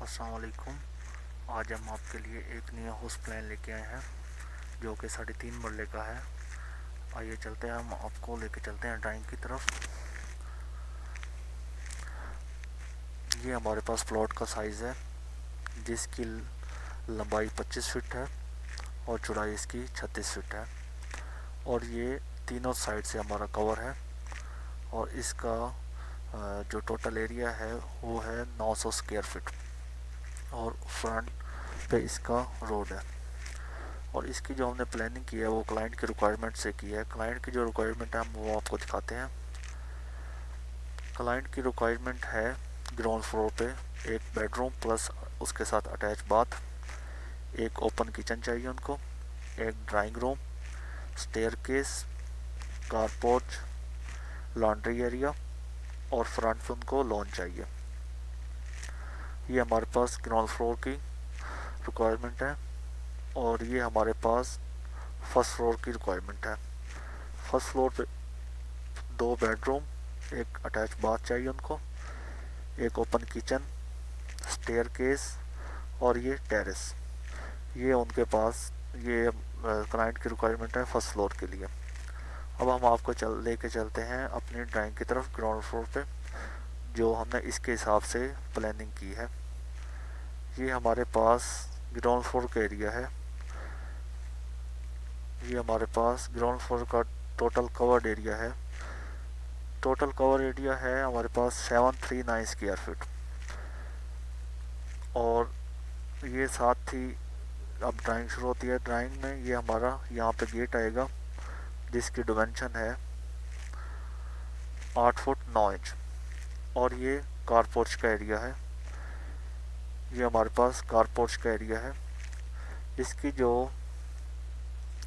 अस्सलाम वालेकुम। आज हम आपके लिए एक नया हाउस प्लान लेके आए हैं जो कि 3.5 मरले का है। आइए चलते हैं, हम आपको लेके चलते हैं ड्राइंग की तरफ। ये हमारे पास प्लॉट का साइज़ है जिसकी लंबाई 25 फीट है और चौड़ाई इसकी 36 फीट है और ये तीनों साइड से हमारा कवर है। और इसका जो टोटल एरिया है वो है 900 स्क्वायर फीट और फ्रंट पे इसका रोड है। और इसकी जो हमने प्लानिंग की है वो क्लाइंट की रिक्वायरमेंट से की है। क्लाइंट की जो रिक्वायरमेंट है हम वो आपको दिखाते हैं। क्लाइंट की रिक्वायरमेंट है ग्राउंड फ्लोर पे एक बेडरूम प्लस उसके साथ अटैच बाथ, एक ओपन किचन चाहिए उनको, एक drawing room, staircase, car porch, laundry area और फ्रंट पे उनको लॉन चाहिए। ये हमारे पास ग्राउंड फ्लोर की रिक्वायरमेंट है और ये हमारे पास फर्स्ट फ्लोर की रिक्वायरमेंट है। फर्स्ट फ्लोर पे 2 बेडरूम, एक अटैच बाथ चाहिए उनको, एक ओपन किचन, स्टेयरकेस और ये टेरेस। ये उनके पास ये क्लाइंट की रिक्वायरमेंट है फर्स्ट फ्लोर के लिए। अब हम आपको लेके चलते हैं अपनी ड्राइंग की तरफ ग्राउंड फ्लोर पे, जो हमने इसके हिसाब से प्लानिंग की है। ये हमारे पास ग्राउंड फ्लोर का एरिया है। ये हमारे पास ग्राउंड फ्लोर का टोटल कवर्ड एरिया है। टोटल कवर एरिया है हमारे पास 739 स्क्वायर फीट। और ये साथ ही अब ड्राइंग शुरू होती है। ड्राइंग में ये हमारा यहाँ पे गेट आएगा जिसकी डिमेंशन है 8 फुट 9 इंच और ये कारपोर्च का एरिया है। ये हमारे पास कारपोर्च का एरिया है। इसकी जो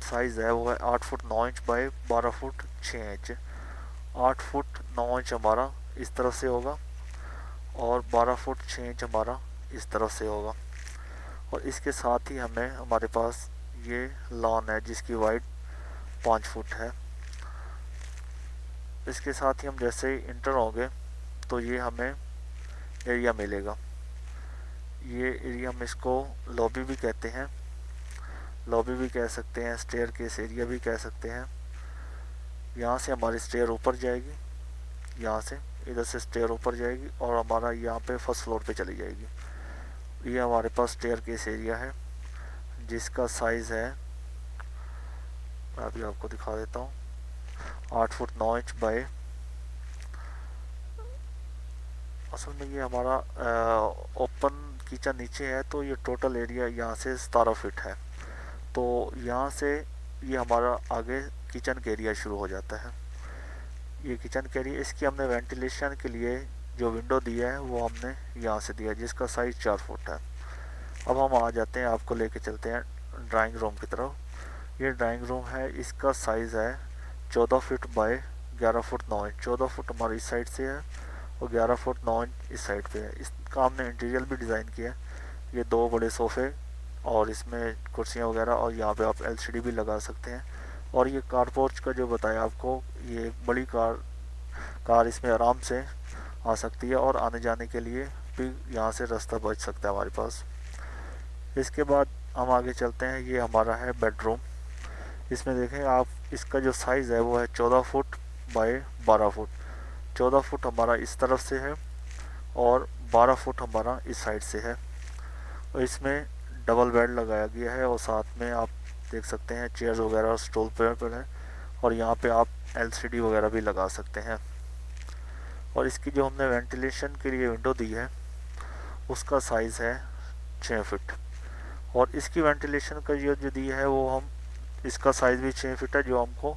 साइज़ है वो है 8 foot 9 inch by 12 foot 6 inch. 8 foot 9 inch हमारा इस तरफ से होगा और 12 फुट 6 इंच हमारा इस तरफ से होगा। और इसके साथ ही हमारे पास ये लॉन है जिसकी वाइड 5 फुट है। इसके साथ ही हम जैसे ही इंटर होंगे तो ये हमें एरिया मिलेगा। ये एरिया हम इसको लॉबी भी कहते हैं, लॉबी भी कह सकते हैं, स्टेयर केस एरिया भी कह सकते हैं। यहाँ से हमारी स्टेयर ऊपर जाएगी, यहाँ से इधर से स्टेयर ऊपर जाएगी और हमारा यहाँ पे फर्स्ट फ्लोर पे चली जाएगी। ये हमारे पास स्टेयर केस एरिया है जिसका साइज़ है, मैं अभी आपको दिखा देता हूँ, 8 फुट 9 इंच बाय, असल में ये हमारा ओपन किचन नीचे है तो ये टोटल एरिया यहाँ से 17 फीट है। तो यहाँ से ये हमारा आगे किचन का एरिया शुरू हो जाता है। ये किचन का एरिया, इसकी हमने वेंटिलेशन के लिए जो विंडो दिया है वो हमने यहाँ से दिया है जिसका साइज़ 4 फुट है। अब हम आ जाते हैं, आपको लेके चलते हैं ड्राइंग रूम की तरफ। ये ड्राइंग रूम है, इसका साइज़ है 14 foot by 11 foot 9 inch. 14 foot हमारी इस साइड से है और 11 फुट 9 इंच इस साइड पे है। इसका हमने इंटीरियर भी डिज़ाइन किया है। ये 2 बड़े सोफ़े और इसमें कुर्सियाँ वगैरह और यहाँ पे आप एलसीडी भी लगा सकते हैं। और ये कारपोर्च का जो बताया आपको, ये बड़ी कार इसमें आराम से आ सकती है और आने जाने के लिए भी यहाँ से रास्ता बच सकता है हमारे पास। इसके बाद हम आगे चलते हैं। ये हमारा है बेडरूम। इसमें देखें आप, इसका जो साइज़ है वो है 14 फुट बाय 12 फुट। 14 फुट हमारा इस तरफ से है और 12 फुट हमारा इस साइड से है। और इसमें डबल बेड लगाया गया है और साथ में आप देख सकते हैं चेयर्स वगैरह और स्टूल पर है और यहाँ पे आप एलसीडी वगैरह भी लगा सकते हैं। और इसकी जो हमने वेंटिलेशन के लिए विंडो दी है उसका साइज़ है 6 फीट। और इसकी वेंटिलेशन का जो दी है वो हम, इसका साइज़ भी 6 फीट है। जो हमको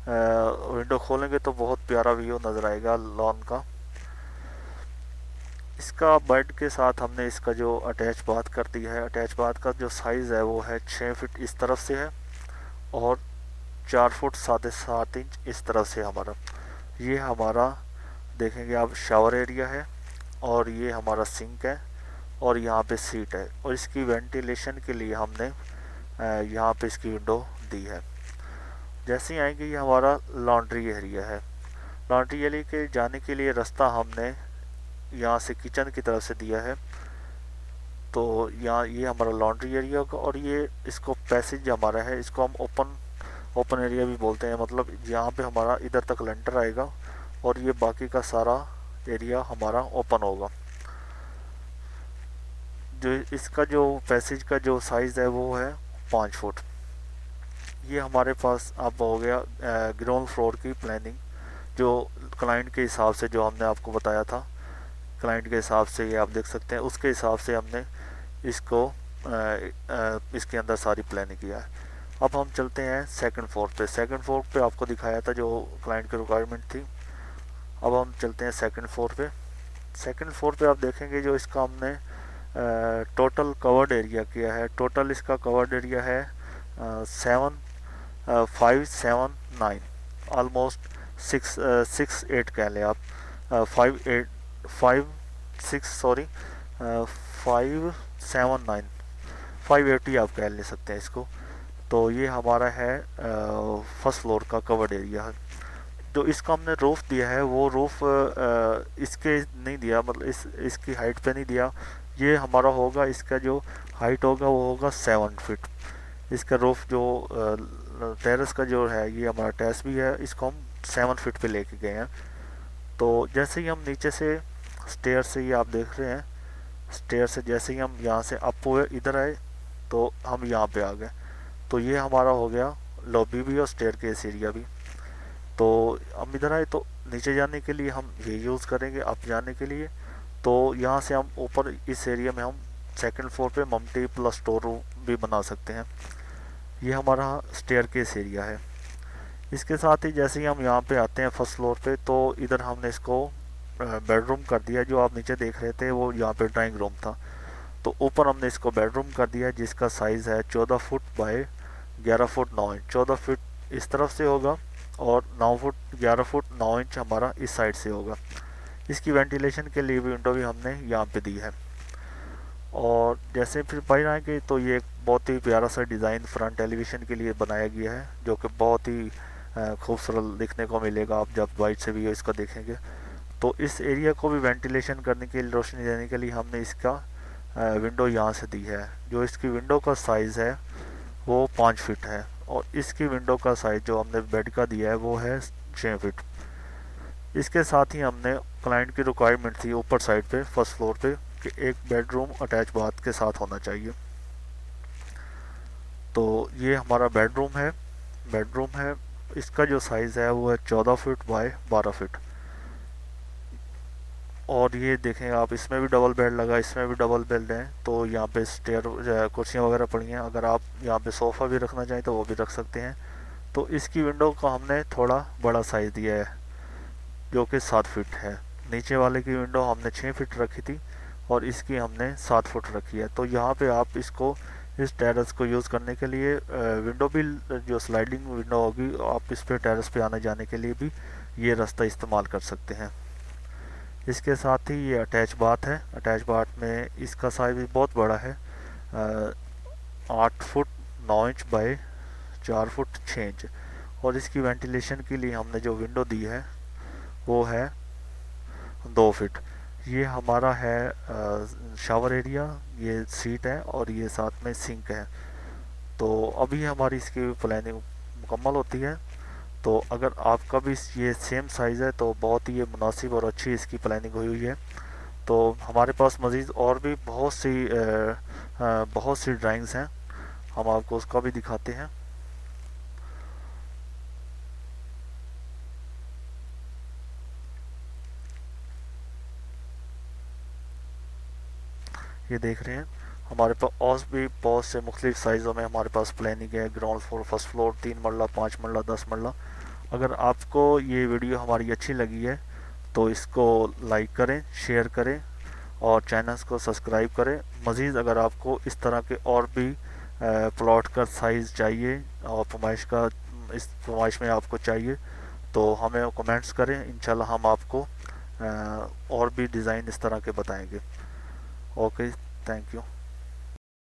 विंडो खोलेंगे तो बहुत प्यारा व्यू नज़र आएगा लॉन का। इसका बेड के साथ हमने इसका जो अटैच बाथ कर दिया है, अटैच बाथ का जो साइज़ है वो है 6 फीट इस तरफ से है और 4 फुट 7.5 इंच इस तरफ से हमारा। ये हमारा देखेंगे आप शावर एरिया है और ये हमारा सिंक है और यहाँ पे सीट है। और इसकी वेंटिलेशन के लिए हमने यहाँ पे इसकी विंडो दी है। जैसे ही आएंगे ये हमारा लॉन्ड्री एरिया है। लॉन्ड्री एरिया के जाने के लिए रास्ता हमने यहाँ से किचन की तरफ से दिया है। तो यहाँ ये हमारा लॉन्ड्री एरिया होगा, और ये इसको पैसेज हमारा है, इसको हम ओपन ओपन एरिया भी बोलते हैं। मतलब यहाँ पे हमारा इधर तक लेंटर आएगा और ये बाकी का सारा एरिया हमारा ओपन होगा। जो इसका जो पैसेज का जो साइज़ है वो है 5 फुट। ये हमारे पास अब हो गया ग्राउंड फ्लोर की प्लानिंग, जो क्लाइंट के हिसाब से जो हमने आपको बताया था, क्लाइंट के हिसाब से ये आप देख सकते हैं, उसके हिसाब से हमने इसको इसके अंदर सारी प्लानिंग किया है। अब हम चलते हैं सेकंड फ्लोर पे। सेकंड फ्लोर पे आपको दिखाया था जो क्लाइंट की रिक्वायरमेंट थी। अब हम चलते हैं सेकंड फ्लोर पे। सेकंड फ्लोर पे आप देखेंगे जो इसका हमने टोटल कवर्ड एरिया किया है। टोटल इसका कवर्ड एरिया है 579, ऑलमोस्ट 6 8 कह लें आप, 579 580 आप कह ले सकते हैं इसको। तो ये हमारा है फर्स्ट फ्लोर का कवर्ड एरिया है। जो इसका हमने रूफ दिया है वो रूफ इसके नहीं दिया, मतलब इसकी हाइट पे नहीं दिया। ये हमारा होगा, इसका जो हाइट होगा वो होगा 7 फीट। इसका रूफ जो टेरेस का जो है, ये हमारा टेरेस भी है, इसको हम 7 फीट पे लेके गए हैं। तो जैसे ही हम नीचे से स्टेयर से, ये आप देख रहे हैं, स्टेयर से जैसे ही हम यहाँ से अप हुए इधर आए तो हम यहाँ पे आ गए। तो ये हमारा हो गया लॉबी भी और स्टेयर केस एरिया भी। तो हम इधर आए तो नीचे जाने के लिए हम ये यूज़ करेंगे, अप जाने के लिए। तो यहाँ से हम ऊपर इस एरिया में हम सेकंड फ्लोर पे मल्टी प्लस स्टोर रूम भी बना सकते हैं। ये हमारा स्टेयर केस एरिया है। इसके साथ ही जैसे ही हम यहाँ पे आते हैं फर्स्ट फ्लोर पे, तो इधर हमने इसको बेडरूम कर दिया। जो आप नीचे देख रहे थे वो यहाँ पे ड्राइंग रूम था, तो ऊपर हमने इसको बेडरूम कर दिया, जिसका साइज़ है 14 foot by 11 foot 9 inch. 14 foot इस तरफ से होगा और 11 फुट 9 इंच हमारा इस साइड से होगा। इसकी वेंटिलेशन के लिए विंडो भी हमने यहाँ पे दी है। और जैसे फिर बाहर आएंगे तो ये एक बहुत ही प्यारा सा डिज़ाइन फ्रंट एलिवेशन के लिए बनाया गया है, जो कि बहुत ही खूबसूरत दिखने को मिलेगा आप जब वाइट से भी इसको देखेंगे। तो इस एरिया को भी वेंटिलेशन करने के लिए, रोशनी देने के लिए हमने इसका विंडो यहाँ से दी है। जो इसकी विंडो का साइज़ है वो 5 फीट है, और इसकी विंडो का साइज़ जो हमने बेड का दिया है वो है 6 फीट। इसके साथ ही हमने क्लाइंट की रिक्वायरमेंट थी ऊपर साइड पे फर्स्ट फ्लोर पे कि एक बेडरूम अटैच बाथ के साथ होना चाहिए। तो ये हमारा बेडरूम है। बेडरूम है, इसका जो साइज़ है वो है 14 फीट बाय 12 फीट। और ये देखें आप, इसमें भी डबल बेड लगा, इसमें भी डबल बेड है। तो यहाँ पे स्टेयर कुर्सियाँ वगैरह पड़ी हैं। अगर आप यहाँ पे सोफ़ा भी रखना चाहें तो वो भी रख सकते हैं। तो इसकी विंडो का हमने थोड़ा बड़ा साइज़ दिया है, जो कि 7 फीट है। नीचे वाले की विंडो हमने 6 फीट रखी थी और इसकी हमने 7 फुट रखी है। तो यहाँ पे आप इसको, इस टेरेस को यूज़ करने के लिए विंडो भी, जो स्लाइडिंग विंडो होगी, आप इस पे टेरेस पे आने जाने के लिए भी ये रास्ता इस्तेमाल कर सकते हैं। इसके साथ ही ये अटैच बाथ है। अटैच बाथ में इसका साइज भी बहुत बड़ा है, 8 foot 9 inch by 4 foot 6 inch. और इसकी वेंटिलेशन के लिए हमने जो विंडो दी है वो है 2 फीट। ये हमारा है शावर एरिया, ये सीट है और ये साथ में सिंक है। तो अभी हमारी इसकी प्लानिंग मुकम्मल होती है। तो अगर आपका भी ये सेम साइज़ है तो बहुत ही ये मुनासिब और अच्छी इसकी प्लानिंग हुई है। तो हमारे पास मज़ीद और भी बहुत सी ड्राइंग्स हैं, हम आपको उसका भी दिखाते हैं। ये देख रहे हैं, हमारे पास और भी बहुत से मुख्तलिफ साइज़ों में हमारे पास प्लानिंग है। ग्राउंड फ्लोर, फर्स्ट फ्लोर, 3 मरला, 5 मरला, 10 मरला। अगर आपको ये वीडियो हमारी अच्छी लगी है तो इसको लाइक करें, शेयर करें और चैनल्स को सब्सक्राइब करें। मज़ीद अगर आपको इस तरह के और भी प्लॉट का साइज़ चाहिए और फरमाइश का, इस फरमाइश में आपको चाहिए तो हमें कमेंट्स करें। इंशाल्लाह हम आपको और भी डिज़ाइन इस तरह के बताएंगे। Okay, thank you.